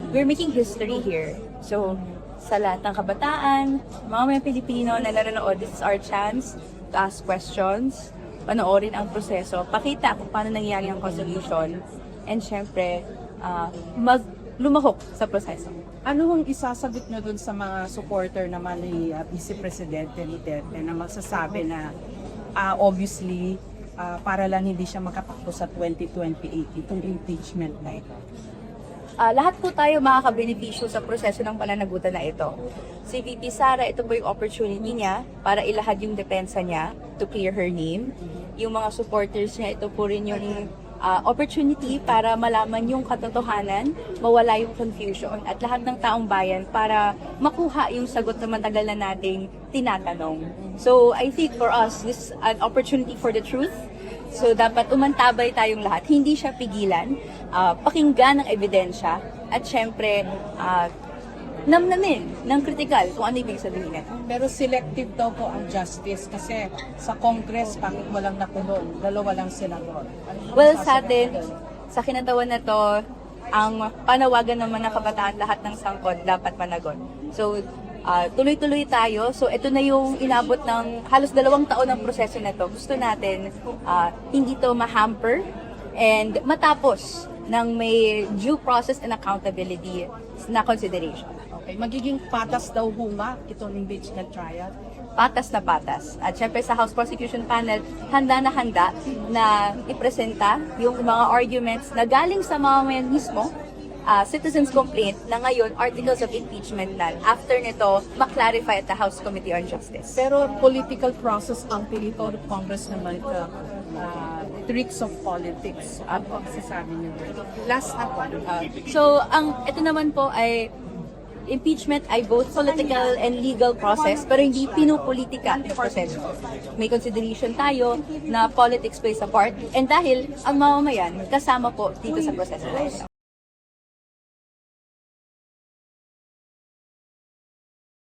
we're making history here. So, sa lahat ng kabataan, mga Pilipino na nanonood, this is our chance to ask questions, panoorin ang proseso, pakita kung paano nangyayari ang constitution, and syempre, lumahok sa proseso. Ano ang isasagot nyo dun sa mga supporter naman ni Vice Presidente Duterte na magsasabi na obviously para lang hindi siya makatakbo sa 2028 itong impeachment na ito? Lahat po tayo makakabenepisyo sa proseso ng pananagutan na ito. Si VP Sara, ito po yung opportunity niya para ilahad yung depensa niya to clear her name. Yung mga supporters niya, ito po rin yung opportunity para malaman yung katotohanan, mawala yung confusion, at lahat ng taong bayan para makuha yung sagot na matagal na nating tinatanong. So I think for us, this is an opportunity for the truth. So dapat umantabay tayong lahat, hindi siya pigilan, pakinggan ng ebidensya, at syempre, namnamin ng kritikal kung ano ibig sabihin nito. Pero selective daw po ang justice kasi sa Congress bakit walang nakulong, dalawa lang senador. Well, sa atin, sa kinatawan na to, ang panawagan naman ng kabataan, lahat ng sangkot dapat managon. So, tuloy-tuloy tayo. So, ito na yung inabot ng halos 2 taon ng proseso na to. Gusto natin hindi to ma-hamper and matapos ng may due process and accountability na consideration. Okay, magiging patas daw huma itong impeachment trial. Patas na patas. At syempre sa House Prosecution Panel, handa na ipresenta yung mga arguments na galing sa mga mismo citizens complaint na ngayon articles of impeachment na after nito maklarify at the House Committee on Justice. Pero political process ang pilito ng Congress naman ito. Tricks of politics. Ano ang sasabi niyo? Last na po. So, ito naman po ay impeachment ay both political and legal process pero hindi pinupolitika ang proseso. May consideration tayo na politics plays a part and dahil ang mamamayan kasama po dito sa proseso na ito.